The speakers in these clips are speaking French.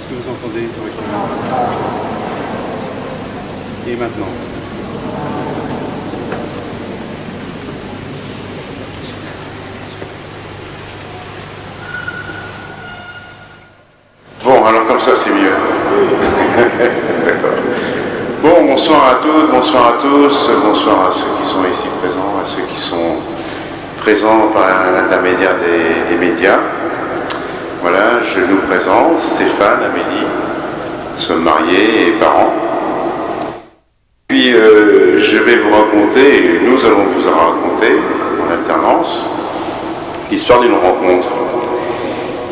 Est-ce que vous entendez correctement? Et maintenant? Bon, alors comme ça c'est mieux. D'accord. Bon, bonsoir à toutes, bonsoir à tous, bonsoir à ceux qui sont ici présents, à ceux qui sont présents par l'intermédiaire des médias. Voilà, je nous présente Stéphane, Amélie, nous sommes mariés et parents. Puis je vais vous raconter, et nous allons vous raconter en alternance, l'histoire d'une rencontre.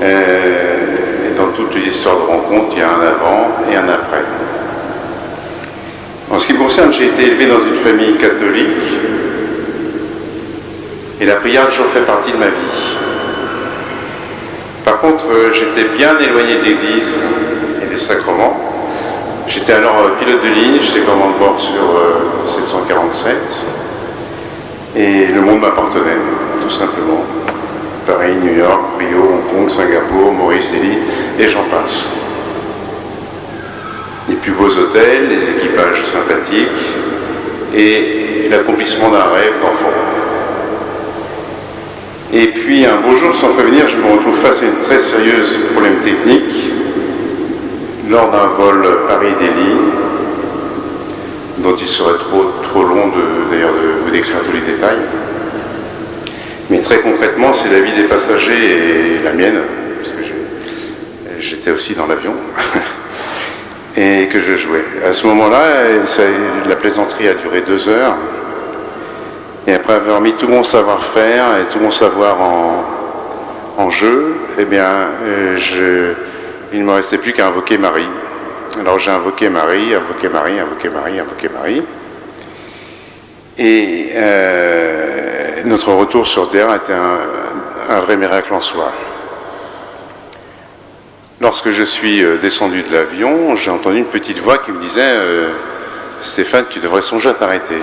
Et dans toute l'histoire de rencontre, il y a un avant et un après. En ce qui me concerne, j'ai été élevé dans une famille catholique et la prière a toujours fait partie de ma vie. Par contre, j'étais bien éloigné de l'église et des sacrements. J'étais alors pilote de ligne, j'étais commandant de bord sur 747 et le monde m'appartenait, tout simplement. Paris, New York, Rio, Hong Kong, Singapour, Maurice, Delhi, et j'en passe. Les plus beaux hôtels, les équipages sympathiques et l'accomplissement d'un rêve d'enfant. Et puis un beau jour, sans prévenir, je me retrouve face à une très sérieuse problème technique lors d'un vol Paris-Delhi, dont il serait trop long d'ailleurs de vous décrire tous les détails. Mais très concrètement, c'est la vie des passagers et la mienne, parce que j'étais aussi dans l'avion, et que je jouais. À ce moment-là, la plaisanterie a duré 2 heures, et après avoir mis tout mon savoir-faire et tout mon savoir en jeu, eh bien, il ne me restait plus qu'à invoquer Marie. Alors j'ai invoqué Marie, invoqué Marie, invoqué Marie, invoqué Marie. Et notre retour sur Terre était un vrai miracle en soi. Lorsque je suis descendu de l'avion, j'ai entendu une petite voix qui me disait Stéphane, tu devrais songer à t'arrêter.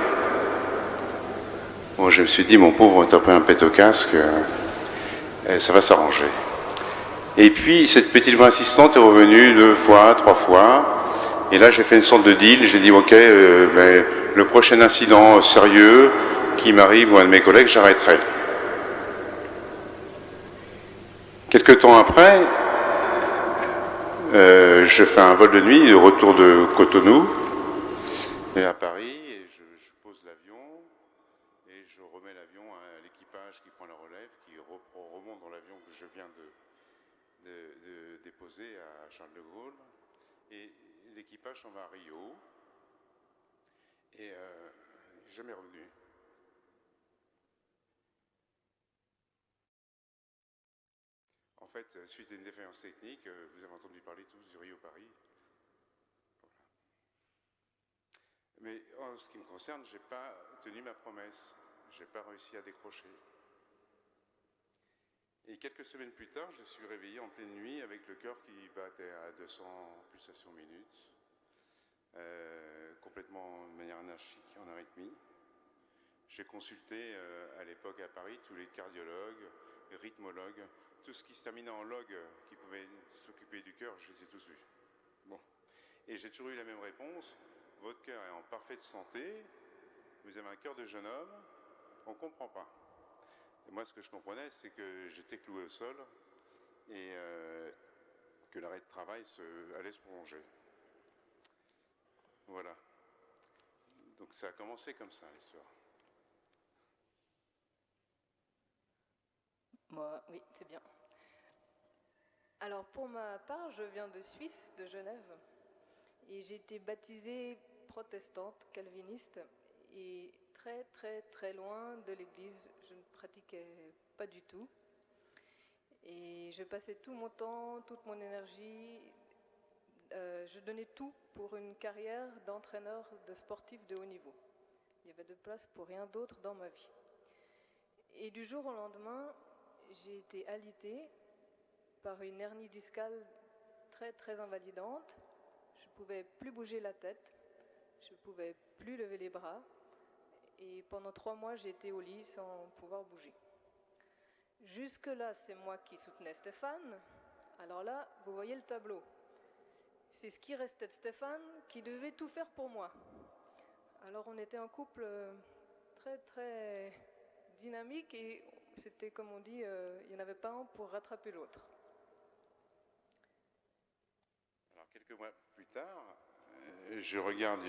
Bon, je me suis dit, mon pauvre, t'as pris un pet au casque, ça va s'arranger. Et puis, cette petite voix insistante est revenue 2 fois, 3 fois. Et là, j'ai fait une sorte de deal. J'ai dit, ok, le prochain incident sérieux qui m'arrive ou un de mes collègues, j'arrêterai. Quelque temps après, je fais un vol de nuit, de retour de Cotonou, et à Paris, et je pose l'avion, et je remets l'avion à l'équipage qui prend la relève, qui remonte dans l'avion que je viens de déposer à Charles de Gaulle, et l'équipage s'en va à Rio, et jamais revenu. En fait, suite à une défaillance technique, vous avez entendu parler tous du Rio-Paris. Voilà. Mais en ce qui me concerne, je n'ai pas tenu ma promesse. Je n'ai pas réussi à décrocher. Et quelques semaines plus tard, je suis réveillé en pleine nuit avec le cœur qui battait à 200 pulsations minutes, complètement de manière anarchique, en arythmie. J'ai consulté à l'époque à Paris tous les cardiologues, rythmologues, tout ce qui se terminait en log qui pouvait s'occuper du cœur, je les ai tous vus. Bon. Et j'ai toujours eu la même réponse, votre cœur est en parfaite santé, vous avez un cœur de jeune homme, on ne comprend pas. Et moi, ce que je comprenais, c'est que j'étais cloué au sol et que l'arrêt de travail allait se prolonger. Voilà. Donc ça a commencé comme ça, l'histoire. Moi, oui, c'est bien. Alors pour ma part, je viens de Suisse, de Genève, et j'ai été baptisée protestante, calviniste, et très très très loin de l'église, je ne pratiquais pas du tout. Et je passais tout mon temps, toute mon énergie, je donnais tout pour une carrière d'entraîneur de sportif de haut niveau. Il n'y avait de place pour rien d'autre dans ma vie. Et du jour au lendemain, j'ai été alitée par une hernie discale très très invalidante. Je ne pouvais plus bouger la tête, je ne pouvais plus lever les bras. Et pendant 3 mois, j'ai été au lit sans pouvoir bouger. Jusque-là, c'est moi qui soutenais Stéphane. Alors là, vous voyez le tableau. c'est ce qui restait de Stéphane qui devait tout faire pour moi. Alors on était un couple très très dynamique et c'était comme on dit, il n'y en avait pas un pour rattraper l'autre. Alors, quelques mois plus tard, je regarde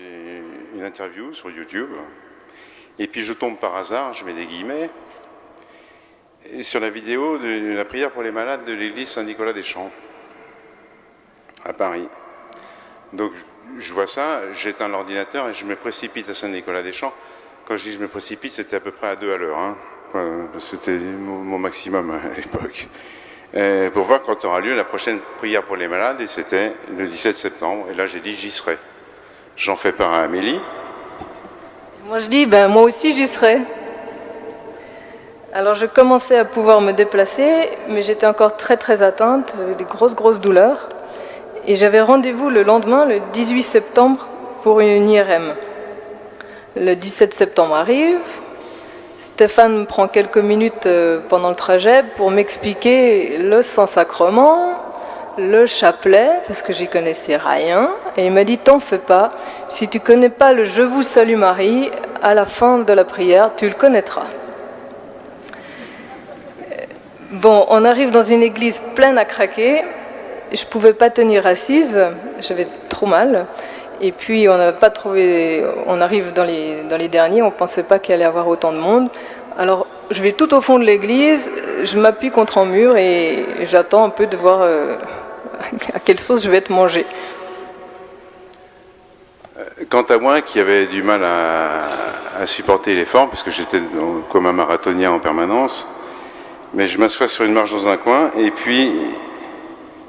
une interview sur YouTube et puis je tombe par hasard, je mets des guillemets, sur la vidéo de la prière pour les malades de l'église Saint-Nicolas-des-Champs à Paris. Donc je vois ça, j'éteins l'ordinateur et je me précipite à Saint-Nicolas-des-Champs. Quand je dis je me précipite, c'était à peu près à 2 à l'heure. Hein. C'était mon maximum à l'époque. Pour voir quand aura lieu la prochaine prière pour les malades, et c'était le 17 septembre. Et là j'ai dit j'y serai. J'en fais part à Amélie. Moi je dis moi aussi j'y serai. Alors je commençais à pouvoir me déplacer, mais j'étais encore très très atteinte, j'avais des grosses douleurs. Et j'avais rendez-vous le lendemain, le 18 septembre, pour une IRM. Le 17 septembre arrive, Stéphane me prend quelques minutes pendant le trajet pour m'expliquer le Saint-Sacrement, le chapelet, parce que j'y connaissais rien, et il m'a dit « T'en fais pas, si tu connais pas le « Je vous salue Marie », à la fin de la prière, tu le connaîtras. » Bon, on arrive dans une église pleine à craquer, je ne pouvais pas tenir assise, j'avais trop mal. Et puis on n'a pas trouvé, on arrive dans les derniers, on ne pensait pas qu'il allait y avoir autant de monde. Alors je vais tout au fond de l'église, je m'appuie contre un mur et j'attends un peu de voir à quelle sauce je vais être mangée. Quant à moi, qui avait du mal à supporter l'effort, parce que j'étais comme un marathonien en permanence, mais je m'assois sur une marche dans un coin et puis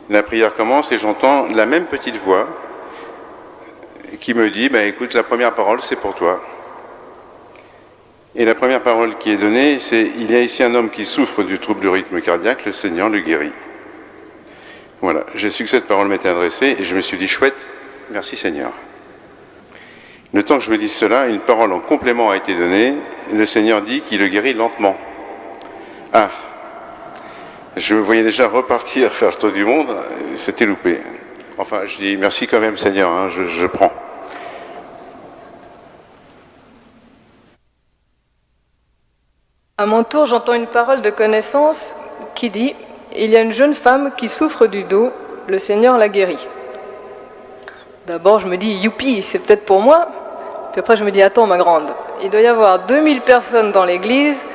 la prière commence et j'entends la même petite voix qui me dit écoute, la première parole c'est pour toi. Et la première parole qui est donnée, c'est il y a ici un homme qui souffre du trouble du rythme cardiaque, le Seigneur le guérit. Voilà, j'ai su que cette parole m'était adressée et je me suis dit chouette, merci Seigneur. Le temps que je me dise cela, une parole en complément a été donnée, le Seigneur dit qu'il le guérit lentement. Ah, je me voyais déjà repartir faire le tour du monde, c'était loupé. Enfin, je dis merci quand même Seigneur, hein, je prends. À mon tour, j'entends une parole de connaissance qui dit « Il y a une jeune femme qui souffre du dos, le Seigneur la guérit. » D'abord, je me dis « Youpi, c'est peut-être pour moi ?» Puis après, je me dis « Attends, ma grande, il doit y avoir 2000 personnes dans l'église,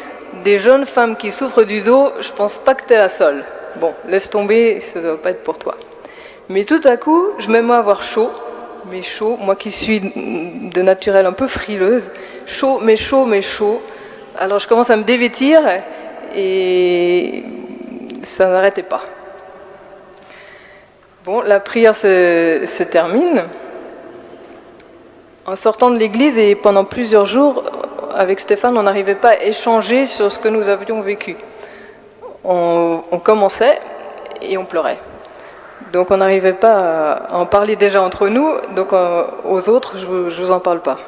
des jeunes femmes qui souffrent du dos, je pense pas que tu es la seule. Bon, laisse tomber, ça ne doit pas être pour toi. » Mais tout à coup, je me mets à avoir chaud, mais chaud, moi qui suis de naturel un peu frileuse, chaud, mais chaud, mais chaud. Alors je commence à me dévêtir et ça n'arrêtait pas. Bon, la prière se termine. En sortant de l'église et pendant plusieurs jours, avec Stéphane, on n'arrivait pas à échanger sur ce que nous avions vécu. On commençait et on pleurait. Donc on n'arrivait pas à en parler déjà entre nous, donc aux autres, je ne vous en parle pas.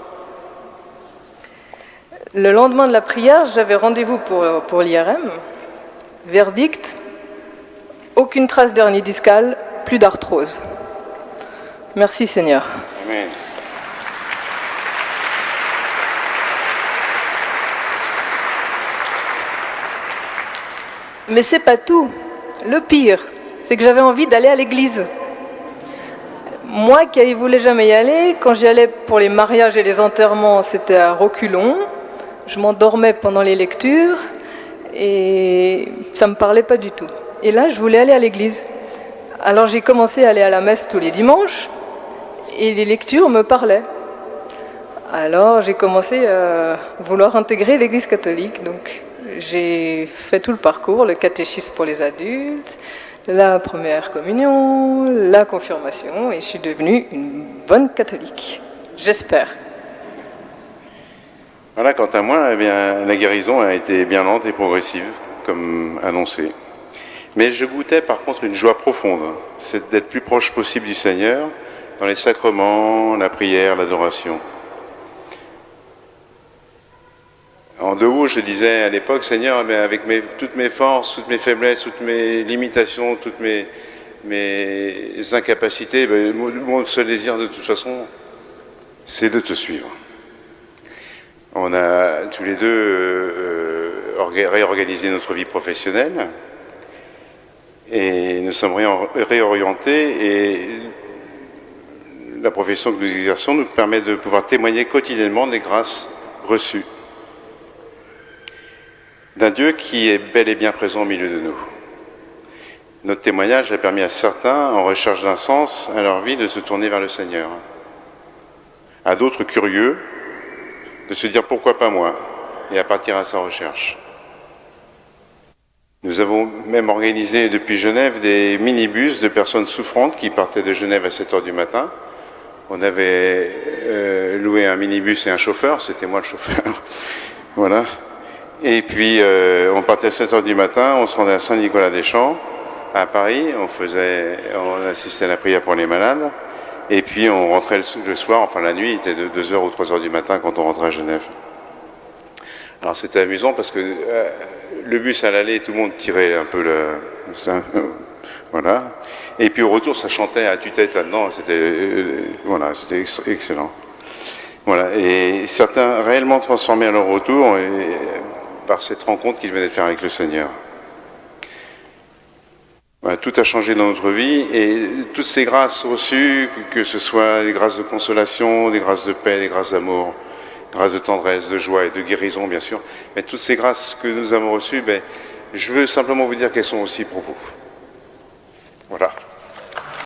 Le lendemain de la prière, j'avais rendez-vous pour l'IRM. Verdict, aucune trace d'hernie discale, plus d'arthrose. Merci Seigneur. Amen. Mais c'est pas tout. Le pire, c'est que j'avais envie d'aller à l'église. Moi qui ne voulais jamais y aller, quand j'y allais pour les mariages et les enterrements, c'était à reculons. Je m'endormais pendant les lectures et ça ne me parlait pas du tout. Et là, je voulais aller à l'église. Alors j'ai commencé à aller à la messe tous les dimanches et les lectures me parlaient. Alors j'ai commencé à vouloir intégrer l'église catholique. Donc j'ai fait tout le parcours, le catéchisme pour les adultes, la première communion, la confirmation, et je suis devenue une bonne catholique. J'espère. Voilà, quant à moi, la guérison a été bien lente et progressive, comme annoncé. Mais je goûtais par contre une joie profonde, c'est d'être plus proche possible du Seigneur, dans les sacrements, la prière, l'adoration. En de haut, je disais à l'époque, Seigneur, avec toutes mes forces, toutes mes faiblesses, toutes mes limitations, toutes mes mes incapacités, mon seul désir de toute façon, c'est de te suivre. On a tous les deux réorganisé notre vie professionnelle et nous sommes réorientés et la profession que nous exerçons nous permet de pouvoir témoigner quotidiennement des grâces reçues d'un Dieu qui est bel et bien présent au milieu de nous. Notre témoignage a permis à certains, en recherche d'un sens à leur vie, de se tourner vers le Seigneur. À d'autres curieux, de se dire pourquoi pas moi, et à partir à sa recherche. Nous avons même organisé depuis Genève des minibus de personnes souffrantes qui partaient de Genève à 7 h du matin. On avait loué un minibus et un chauffeur, c'était moi le chauffeur. Voilà. Et puis on partait à 7 h du matin, on se rendait à Saint-Nicolas-des-Champs, à Paris, on assistait à la prière pour les malades, et puis on rentrait le soir, enfin la nuit, il était de 2 h ou 3 h du matin quand on rentrait à Genève. Alors c'était amusant parce que le bus à l'aller, tout le monde tirait un peu voilà. Et puis au retour, ça chantait à tue-tête là-dedans, c'était excellent. Voilà. Et certains réellement transformés à leur retour par cette rencontre qu'ils venaient de faire avec le Seigneur. Voilà, tout a changé dans notre vie et toutes ces grâces reçues, que ce soit des grâces de consolation, des grâces de paix, des grâces d'amour, grâces de tendresse, de joie et de guérison bien sûr, mais toutes ces grâces que nous avons reçues, je veux simplement vous dire qu'elles sont aussi pour vous. Voilà.